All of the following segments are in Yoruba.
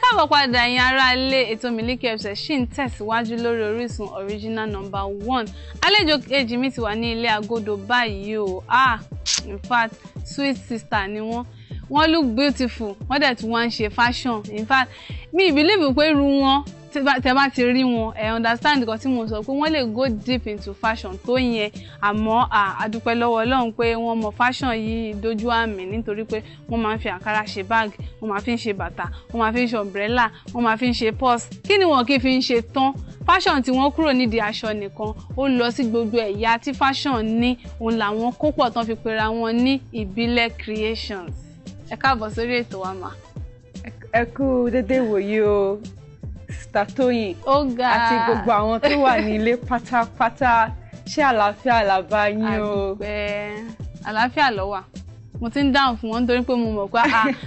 káàbọ̀ padà yín ará ilé ètò Miliki Express ṣì ń tẹ̀síwájú lórí Orísun original number 1. Àlejò kejì mi ti wà ní ilé agodo báyìí o. In fact, sweet sister ni wọ́n. Wọ́n look beautiful. Wọ́n dẹ̀ tún wá ń ṣe fashion. In fact, mi believe pé irú wọn tẹ́ bá ti rí wọn, ẹ understand nǹkan tí mo sọ pé wọ́n lè go deep into fashion tó yẹn. Àmọ́ àdúpẹ́ lọ́wọ́ Ọlọ́run pé wọ́n mọ fashion yìí dójú àmì nítorí pé wọ́n máa ń fi àǹkárá ṣe bag, wọ́n máa fi ń ṣe bàtà, wọ́n máa fi ń ṣe umbrella, wọ́n máa fi ń ṣe purse. Kí ni wọn kì í fi ń ṣe tán? Fashion tí wọ́n kúrò nídìí aṣọ nìkan, ó lọ sí gbogbo ẹ̀yà tí fashion ní, òun làwọn kó pọ̀ tán fi pera wọn ní ìbílẹ̀ creations. Ẹ káàbọ̀ sórí ètò wa mà. Ẹ kú dédé wòye o. Tóyìn àti gbogbo àwọn tó wà nílé pátápátá, ṣé àlàáfíà la bá yín o? Àdúpẹ́ àlàáfíà ló wà. Mo ti ń dáhùn fún wọn nítorí pé mo mọ̀ pé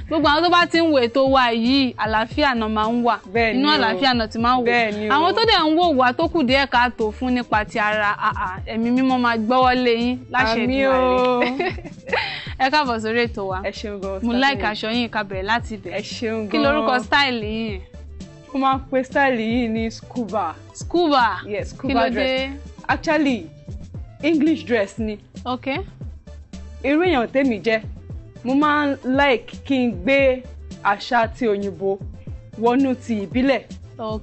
gbogbo àwọn tó bá ti ń wo ètò wa yìí àlàáfíà náà máa ń wà, inú àlàáfíà náà ti máa ń wò. Àwọn tó dẹ̀ ń wò wá tó kù díẹ̀ káàtó fún nípa ti ara ẹ̀mí mímọ́ máa gbọ́wọ́ lé yín láṣẹ Èdùmàrè. Ẹ káàbọ̀ sórí ètò wa. Ẹ ṣeun gan. Mo like aṣọ yín ká bẹ̀rẹ̀ láti ibẹ̀. Ẹ ṣeun gan. Kí lorúkọ style yín? Mo máa ń pe style yìí ní scuba. Scuba? Yes, scuba dress. Actually, English dress ni. Okay. Irú èèyàn tèmi jẹ́, mo máa ń like kí n gbé àṣà ti òyìnbó wọnú ti ìbílẹ̀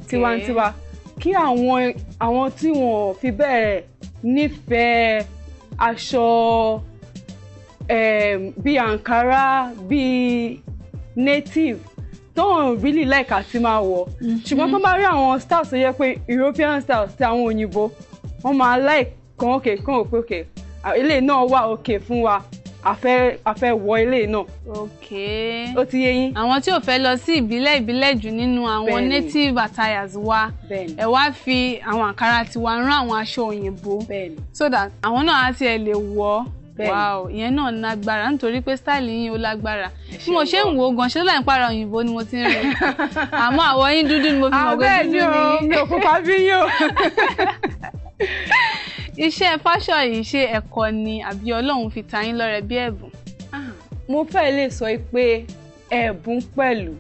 tiwantiwa. Kí àwọn tí wọ́n fi bẹ́ẹ̀ nífẹ̀ẹ́ aṣọ bí Ankara, bí native, don't really like àti máa wọ̀. Ṣùgbọ́n tó bá rí àwọn styles tó yẹ pé European styles tí àwọn òyìnbó, wọ́n máa like kan òkè eléyìí náà wà òkè fún wa, a fẹ́ wọ eléyìí náà. Okay. Ó ti yé yín. Àwọn tí ò fẹ́ lọ sí ìbílẹ̀ jù nínú àwọn native attires wa, ẹ wá fi àwọn Ankara tiwa rán àwọn aṣọ òyìnbó, so that àwọn náà á tiẹ̀ lè wọ̀. Wow, ìyẹn náà lágbára nítorí pé style yín ó lágbára. Bí mo ṣe ń wò gan, ṣé láì para òyìnbó ni mo ti ń rí. Àmọ́ àwọ̀ yín dúdú ni mo fi mọ̀ pé dúdú ni yín. Mi ò pupa bí yín o. Iṣẹ́ fashion yìí ṣe ẹ̀kọ́ ni àbí Ọlọ́run fi ta yín lọ́rẹ bí ẹ̀bùn? Mo fẹ́ lè sọ pé ẹ̀bùn pẹ̀lú.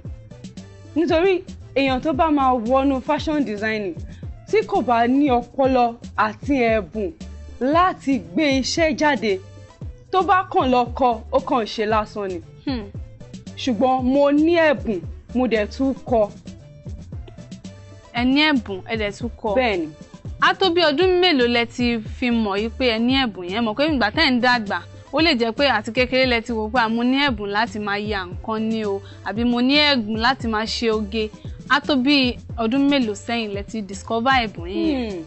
Nítorí èèyàn tó bá máa wọnú fashion designing tí kò bá ní ọpọlọ àti ẹ̀bùn láti gbé iṣẹ́ jáde, tó bá kàn lọ kọ, ó kàn ṣe lásán ni. Ṣùgbọ́n mo ní ẹ̀bùn, mo dẹ̀ tún kọ. Ẹ ní ẹ̀bùn, ẹ dẹ̀ tún kọ. Bẹ́ẹ̀ni. Á tó bí ọdún mélòó lẹ ti fi mọ̀ yìí pé ẹ ní ẹ̀bùn yẹn? Mọ̀ pé ìgbà tẹ́ ń dàgbà, ó lè jẹ́ pé àti kékeré lẹ ti wò pé mo ní ẹ̀bùn láti máa ya nǹkan ní o, àbí mo ní ẹ̀bùn láti máa ṣe oge. Á tó bí ọdún mélòó sẹ́yìn lẹ ti discover ẹ̀bùn yìí?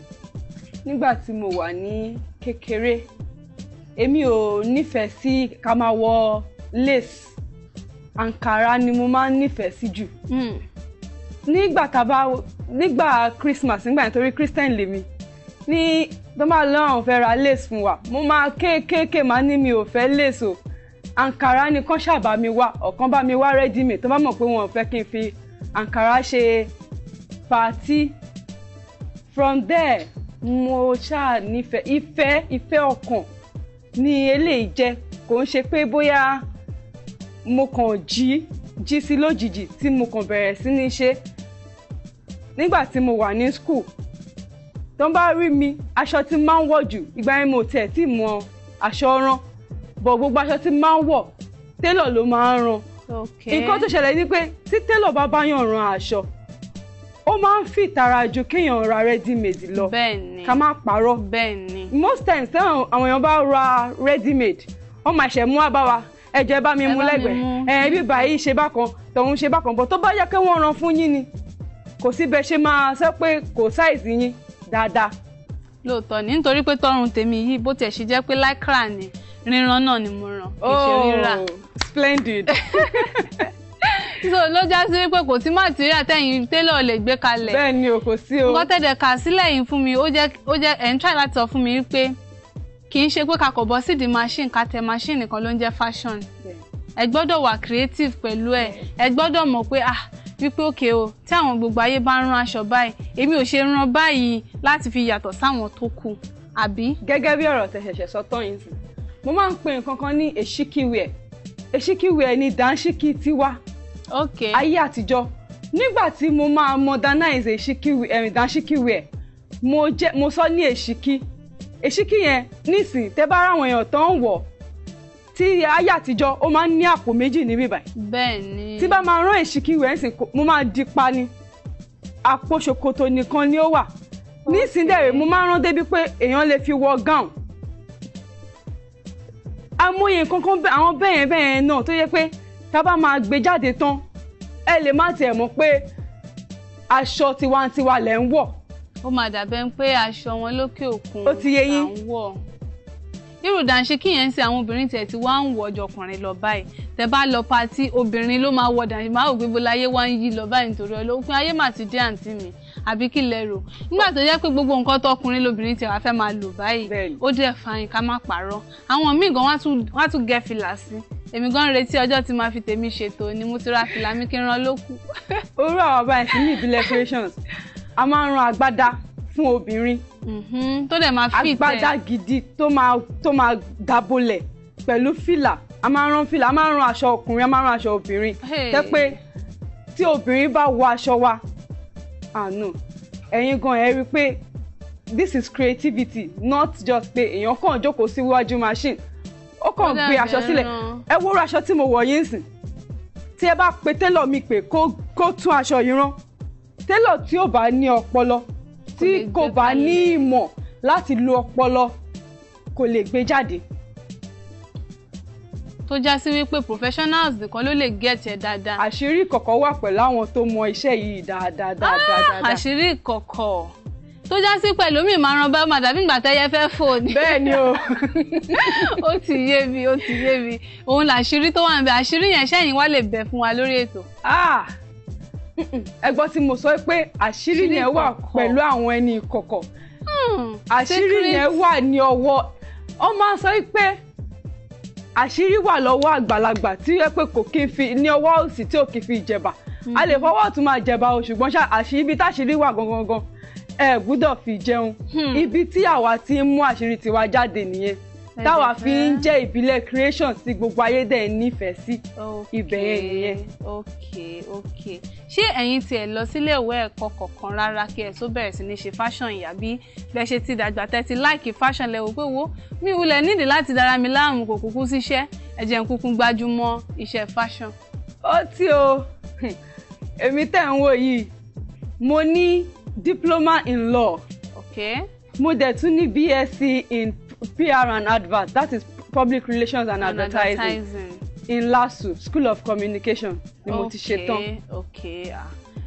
Nígbà tí mo wà ní kékeré, èmi ò nífẹ̀ẹ́ sí ká máa wọ lace. Ankara ni mo máa ń nífẹ̀ẹ́ sí jù. Nígbà Christmas, nígbà nítorí Christian lèmi, ní tó máa lọ àwọn fẹ́ ra lace fún wa, mo máa kéékèèké máa ní mi ò fẹ́ lace o. Ankara ni kán ṣàbá mi wá, ọ̀kan bá mi wá ready made tó bá mọ̀ pé wọn ò fẹ́ kí n fi Ankara ṣe party. From there, mo ṣáà nífẹ̀ẹ́ ìfẹ́ ọkàn ní eléyìí jẹ́. Kò ń ṣe pé bóyá mo kàn jí sí lójijì tí mo kàn bẹ̀rẹ̀ sí ní ṣe. Nígbà tí mo wà ní school, tó bá rí mi, aṣọ tí máa ń wọ̀ jù, ìgbà yẹn mo tẹ̀ tí mọ aṣọ rán, bọ̀ gbogbo aṣọ tí máa ń wọ̀, tailor ló máa ń rán. Nǹkan tó ṣẹlẹ̀ ni pé tí tailor bá báyàn rán aṣọ, ó máa ń fi ìtara ju kéèyàn ra ready made lọ. Bẹ́ẹ̀ni. Ká má parọ́. Bẹ́ẹ̀ni. Most times tí àwọn èèyàn bá ra ready made, wọ́n máa ṣẹ̀ mú wá bá wa, ẹ jẹ́ bá mi mú lẹ́gbẹ̀ẹ́, bí báyìí ṣe bákan, tọ̀hún ṣe bákan, bọ̀ tó bá yẹ kí wọ́n rán fún yín ni, kò sí bẹ́ẹ̀ ṣe máa sọ pé kò size yín dáadáa. Lóòótọ́ ni, nítorí pé tọrùn tèmi yìí bó tiẹ̀ ṣe jẹ́ pé lycra ni, rírán náà ni mo rán, kì í ṣe rírà. Splendid. So ló já sí pé kò sí material tẹ́yìn tailor lè gbé kalẹ̀. Bẹ́ẹ̀ni o, kò sí o. Nǹkan tẹ̀dẹ̀ kà sílẹ̀ yìí fún mi, ó jẹ́ ẹ̀ ń try láti sọ fún mi wípé kì í ṣe pé kakọ̀ bọ́ sí di machine ká tẹ machine nìkan ló ń jẹ́ fashion. Ẹ gbọ́dọ̀ wà creative pẹ̀lú ẹ̀. Ẹ gbọ́dọ̀ mọ̀ pé wípé òkè o, tí àwọn gbogbo ayé bá ń rán aṣọ báyìí, èmi ò ṣe rán báyìí láti fi yàtọ̀ sáwọn tó kù, àbí? Gẹ́gẹ́ bí ọ̀rọ̀ tẹ́ ṣẹ̀ṣẹ̀ sọ tán yìí, mo máa ń pè nǹkan kan ní èṣíkí wear. Èṣíkí wear ni dàńṣíkí tiwa. Okay. Ayé àtijọ́ nígbà tí mo máa modernize dànsíkí wear mo sọ ní èṣíkí yẹn nísìn tẹ́ bá ráwọn èèyàn tó ń wọ̀ tí ayé àtijọ́ ó máa ń ní àpò méjì níbí báyìí. bẹ́ẹ̀ni. tí bá máa rán èṣíkí wear nísìn mo máa di pa ni àpò ṣòkòtò nìkan ni ó wà nísìn dẹ̀rẹ̀ mo máa rán débi pé èèyàn lè fi wọ gown amóye kankan àwọn bẹ́yẹn náà tó yẹ pé tá a bá máa gbé jáde tán ẹ lè má tiẹ̀ mọ̀ pé aṣọ tiwantiwa lẹ̀ ń wọ̀. ó máa dàbẹ́ pé aṣọ wọn lókè òkun ó ti yé yín. à ń wọ̀. irú dànsíkí yẹn ń ṣe àwọn obìnrin tiẹ̀ tí wọ́n á ń wọ ọjọ́kùnrin lọ báyìí tẹ́ bá lọ patí obìnrin ló máa wọ dànsíkí máa wò pé bọ́lá ayé wá ń yí lọ báyìí nítorí ọlọ́pìn ayé mà ti dé àǹtí mi àbí kí lẹ rò nígbà tó jẹ́ pé gbogbo nǹkan tọkùnrin lóbìnrin tiẹ̀ wá fẹ́ máa lò báyìí ó dẹ̀ fàyín ká má parọ́ àwọn míì gan wọ́n á tún gẹ fìlà sí èmi gan retí ọjọ́ tí máa fi tèmi ṣètò ni mo ti ra fìlà mi kí n rán lókù. orú àwọn báyìí sí ní ìbílẹ̀ creations a máa ń ran agbádá fún obìnrin tó dẹ̀ máa fit ẹ̀ agbádá gidi tó máa dábòlẹ̀ pẹ̀lú fìlà a máa ń rán fìlà a máa ń rán aṣọ ọkùnrin a máa ń rán aṣọ obìnrin tẹ́ pé tí obìnrin bá wọ aṣọ wa àánú ẹ̀yin gan ẹ rí i pé this is creativity not just pé èèyàn kàn jókòó síwájú machine ó kàn gbé aṣọ sílẹ̀ ẹ wo aṣọ tí mo wọ̀ yín sìn tí ẹ bá pe télọ̀ mi pé kó tún aṣọ yìí rán télọ̀ tí ò bá ní ọpọlọ tí kò bá ní ìmọ̀ láti lo ọpọlọ kò lè gbé jáde. tó já sí wípé professionals nìkan ló lè get ẹ dáadáa. àṣírí ìkọ̀kọ̀ wà pẹ̀lú àwọn tó mọ iṣẹ́ yìí dáadáa. àṣírí ìkọ̀kọ̀ tó já sí pẹ̀lú mi máa ran bá máa dàbí ìgbà tẹ́yẹ fẹ́ fóònù. bẹ́ẹ̀ ni o. ó ti yé mi òun làṣírí tó wà níbẹ̀ àṣírí yẹn ṣẹ́yìn wá lè bẹ̀ fún wa lórí ètò. ẹ gbọ́ tí mo sọ pé àṣírí yẹn wà pẹ̀lú àwọn ẹni ìkọ̀kọ̀ àṣírí yẹn wà ní ọwọ́ ọ máa sọ pé àṣírí wà lọ́wọ́ àgbàlagbà tí yẹ pé kò kí n fi ní ọwọ́ òsì tí ò kí n fi jẹ̀bà a lè fọwọ́ ọ̀tún máa jẹ̀bà o ṣùgbọ́n àṣírí ibi táṣírí wà gangan ẹ gbúdọ̀ fi jẹun ibi tí àwa ti ń mú àṣírí tiwa jáde nìyẹn táwa fi ń jẹ́ ìbílẹ̀ creation tí gbogbo ayé dẹ̀ nífẹ̀ẹ́ sí ibẹ̀ yẹn nìyẹn. ok ṣé ẹ̀yin tiẹ̀ lọ sílé ìwé ẹ̀kọ́ kọ̀ọ̀kan rárá kí ẹ tó bẹ̀rẹ̀ sí ní ṣe fashion yà bí bẹ́ẹ̀ ṣe ti dàgbà tẹ́tí láìkì fashion lẹ́wọ̀ pé wo mi wulẹ̀ nídìí láti dára mi láàmú kò kúkú síṣẹ́ ẹ jẹ́ n kúkú gbájúmọ́ iṣẹ́ fashion. ó tí o èmi tẹ̀ ń wò yìí mo ní diploma in law. okay. mo dẹ̀ tún ní BSc in PR and advert that is public relations and advertising in LASU School of Communication ni mo ti ṣe tán.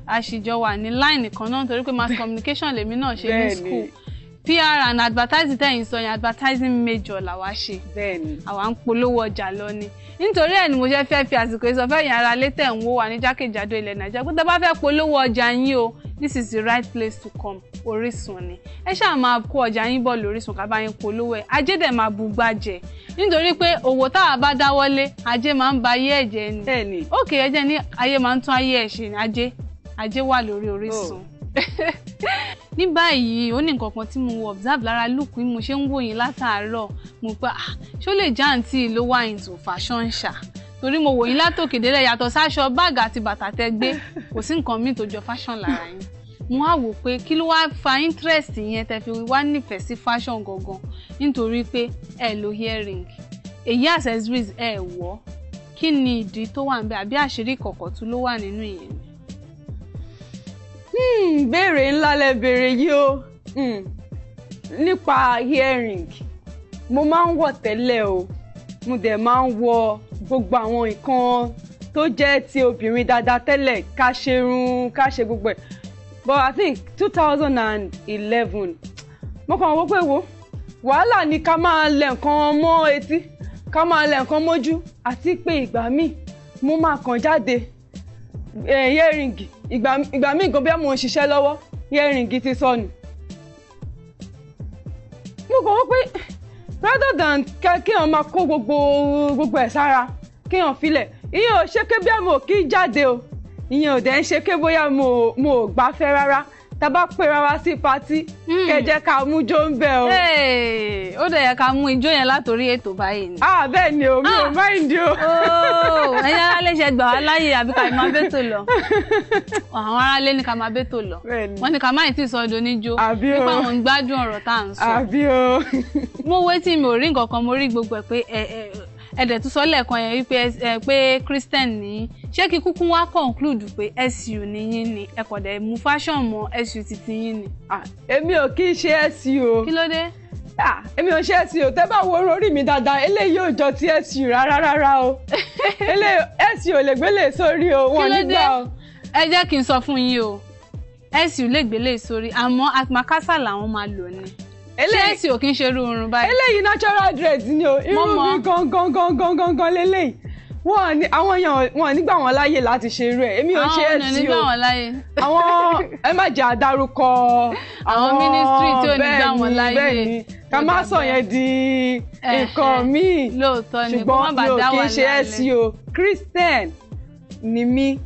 àṣìjọ wà ní line kan náà torí pé mass communication lèmi náà ṣe ní school PR and advertising tẹ̀yìn sọ yẹn advertising major làwa ṣe àwa ń polówó ọjà lọ ni nítorí ẹ̀ ni mo ṣe fẹ́ fi àsìkò ìsọfẹ́ yẹn ara lé tẹ̀ ń wò wá ní jákèjádò ilẹ̀ Nàìjíríà pé tẹ́ bá fẹ́ polówó ọjà yín o this is the right place to come Orísun ni ẹ ṣáà máa kó ọjà yín bọ̀ lórísun ká bá yín polówó ẹ̀ ajé dẹ̀ máa bu gbàjẹ́ nítorí pé òwò táwa bá dáwọ́lé ajé máa ń ba ayé ẹ̀jẹ̀ ni ókè ẹ̀jẹ̀ ní ayé máa ń tún ayé ẹ̀ ṣe ni ajé wà lórí Orísun. ní báyìí ó ní nǹkan kan tí mo observe lára look mo ṣe ń wò yín látàárọ̀ mo pé ṣó lè já àǹtí ló wà into fashion ṣá torí mo wò yín látòkè délẹ̀ yàtọ̀ sáṣọ báàgì àti bàtà tẹ́ gbé kò sí nǹkan míì tó jọ fashion lára yín mo wá wò pé kí ló wá fa interest yẹn tẹ́ fi wá nífẹ̀ẹ́ sí fashion gangan nítorí pé ẹ lo earring èyí accessories ẹ wọ̀ kí ni ìdí tó wà níbẹ̀ àbí àṣírí kọ̀kọ̀ tún ló wà nínú ìyẹn. béèrè ńlá lẹ béèrè yìí o nípa earring mo máa ń wọ̀ tẹ́lẹ̀ o mo dẹ̀ máa ń wọ gbogbo àwọn nǹkan tó jẹ́ ti obìnrin dáadáa tẹ́lẹ̀ ká ṣerun ká ṣe gbogbo ẹ̀ but I think 2011 mo kàn wọ́n pé wo wàhálà ni ká máa lẹ̀ nǹkan mọ́ etí ká máa lẹ̀ nǹkan mójú àti pé ìgbà míì mo máa kàn jáde earring ìgbà míì gan bí mo ń ṣiṣẹ́ lọ́wọ́ earring ti sọnù mo kàn wọ́n pé rather than kéèyàn máa kó gbogbo ẹ̀ sára kéèyàn filẹ̀ ìyẹn ò ṣe ké bí mo kì í jáde o ìyẹn ò dẹ̀ ń ṣe ké bóyá mo ò gbáfẹ́ rárá tá bá pera wá sí party kẹ́ jẹ́ ká mú jó ń bẹ̀ o. Ó dẹ̀ yẹ ká mú ijó yẹn látòrí ètò báyìí ni. Bẹ́ẹ̀ ni o, mi ò mind o. Ẹ̀yin aráalé ṣe gbà wá láyè àbí ká máa bẹ́tò lọ. Àwọn aráalé ní ká máa bẹ́tò lọ. Wọ́n ní ká má tí ì sọ́dọ̀ níjó. Nípa àwọn ń gbádùn ọ̀rọ̀ tá à ń sọ. Àbí o. Mo wé tí mi ò rí nǹkan kan, mo rí gbogbo ẹ̀ pé ẹ̀dẹ̀ tún sọ lẹ́ẹ̀kan yẹn wípé pé Christian ní ṣé kí kúkú wá conclude pé SU ni yín ni ẹ kò dẹ̀ mú fashion mọ́ SU titi yín ni. Èmi ò kí ń ṣe SU o. Kí ló dé? Èmi ò ṣe SU o, tẹ́ bá wo orí mi dáadáa eléyìí ò jọ ti SU rárá o. Eléyìí SU ò lè gbélé sórí o, wọn nígbà o. Ẹ jẹ́ kí n sọ fún yín o, SU lè gbélé sórí àmọ́ àtìmákásà làwọn máa lò ní. Ṣé SU ò kí ń ṣe irú irun báyìí? Eléyìí natural dread ni o, irú mi gangan leléyìí. Àwọn èèyàn wọn nígbà wọn láyè láti ṣe irú ẹ̀. Èmi ò ṣe SU o. Àwọn èèyàn nígbà wọn láyè. Ẹ má jẹ́ àdárúkọ àwọn ministry tí ò nígbà wọn láyè. Bẹ́ẹ̀ ni ká má sọ yẹn di nǹkan míì. Lóòótọ́ ni kó má bàa dá wà lálẹ́. Ṣùgbọ́n mi ò kí ń ṣe SU o. Christian ni mí.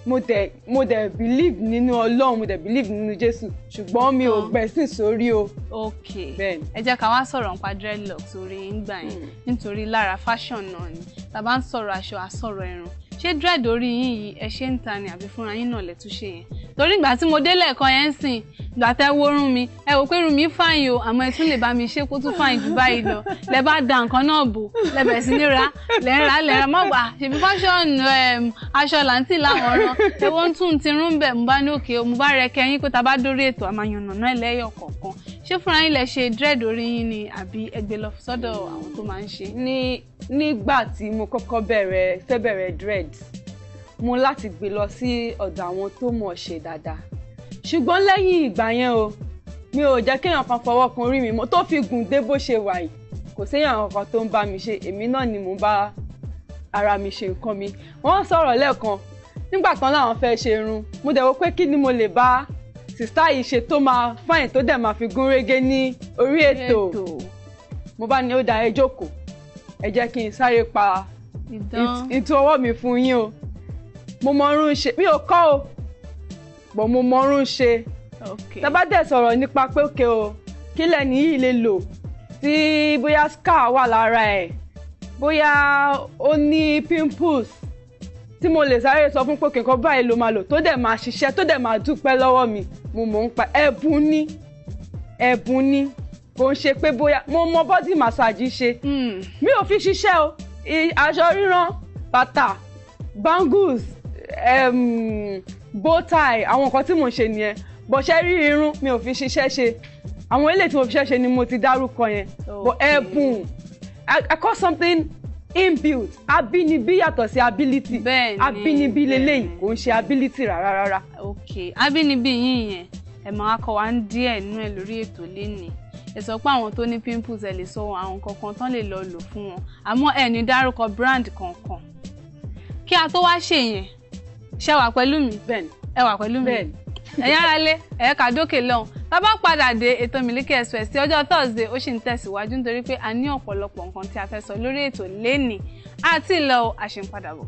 Mo dẹ̀ believe nínú Ọlọ́run, mo dẹ̀ believe nínú Jésù, ṣùgbọ́n mi ò gbẹ̀sìn sórí o. Ok, ẹ jẹ́ ká wá sọ̀rọ̀ nípa dreadlocks orí ìgbà yẹn nítorí lára fashion náà ni tá bá ń sọ̀rọ̀ aṣọ àsọ̀rọ̀ irun. Ṣé dread orí yín yìí ẹ ṣe ń ta ni àbí fúnra yín náà lẹ tún ṣe yẹn? Torí ìgbà tí mo délẹ̀ kan yẹn ń sìn, ìgbà tẹ́ wo irun mi, ẹ wò pé irun mi fáìn o, àmọ́ ẹ tún lè bá mi ṣe kó tún fáìn jù báyìí lọ. Lẹ bá da nǹkan náà bò, lẹ bẹ̀rẹ̀ sí ní ra, lẹ́ra má wà. Ṣèbí fashion aṣọ làǹtì láwọn rán. Ewó ń tún ti rún bẹ̀, mo bá ní òkè o, mo bá rẹ kẹyìn pé tá bá dórí ètò àmàyànnà náà ẹlẹ́yọ̀ kọ̀ọ̀kan. Ṣé fúnra yín lẹ ṣe dread orí yín ni àbí ẹ gbé lọ sọ́dọ̀ àwọn tó máa ń ṣe? Nígbà tí mo kọ́kọ́ fẹ́ bẹ̀rẹ̀ dread, mo láti gbé lọ sí ọ̀dọ̀ àwọn tó mọ̀ ṣe dáadáa. Ṣùgbọ́n lẹ́yìn ìgbà yẹn o, mi ò jẹ́ kéèyàn kan fọwọ́ kan orí mi mo tó fi gùn dé bó ṣe wà yìí. Kò séèyàn kankan tó ń bá mi ṣe, èmi náà ni mo bá ara mi ṣe nǹkan mi. Wọ́n sọ̀rọ̀ lẹ́ẹ̀kan nígbà kan láwọn fẹ́ ṣe irun, mo dẹ̀ wò pé kí ni mo lè bá sista yìí ṣe tó máa fáìn tó dẹ̀ máa fi gún régé ní orí ètò. Mo bá ní ó da ẹ jókòó, ẹ jẹ́ kí n sáré pa ìtú ọwọ́ mi fún yín o. Mo mọrún ṣe, mi ò kọ́ o, bọ̀ mo mọrún ṣe. Tá bá dẹ̀ sọ̀rọ̀ nípa pé òkè o, kí lẹ́ni yìí lè lò tí bóyá scar wà lára ẹ̀, bóyá ó ní pimples tí mo lè sáré sọ fún pé nǹkan báyìí ló máa lò tó dẹ̀ máa ṣiṣẹ́ tó dẹ̀ máa dúpẹ́ lọ́wọ́ mi, mo mọ̀ ń pa ẹ̀bùn ní kò ń ṣe pé bóyá mo mọ body massage ṣe. Mi ò fi ṣiṣẹ́ o, aṣọ ríran, bàtà, bangles, bow tie, àwọn nǹkan tí mo ń ṣe nìyẹn. Bọ̀ṣẹ́ rí irun mi ò fi ṣiṣẹ́ ṣe, àwọn eléyìí tí mo fi ṣiṣẹ́ ṣe ni mo ti dárúkọ yẹn. But ẹ̀bùn, I call something inbuilt. Abínibí yàtọ̀ sí ability. Abínibí leléyìí kò ń ṣe ability rárá. Ok, abínibí yín yẹn ẹ máa kọ́ wa ń díẹ̀ nínú ẹ̀ lórí ètò lénìí. Ẹ sọ pé àwọn tó ní pimples ẹ lè sọ àwọn kankan tán lè lọ lò fún wọn, àmọ́ ẹ ní dárúkọ brand kankan. Kí a tó wá ṣe yẹn, ṣé wà pẹ̀lú mi? Bẹ́ẹ̀ni. Ẹ wà pẹ̀lú mi? Bẹ́ẹ̀ni. Ẹ̀yin aráalé, ẹ ká dókè lọ́hùn. Tá bá padà dé ètò Miliki Express tí ọjọ́ Thursday ó sì ń tẹ̀síwájú nítorí pé a ní ọ̀pọ̀lọpọ̀ nǹkan tí a fẹ́ sọ lórí ètò lénìí àti ìlọ àṣìǹpadàbọ̀.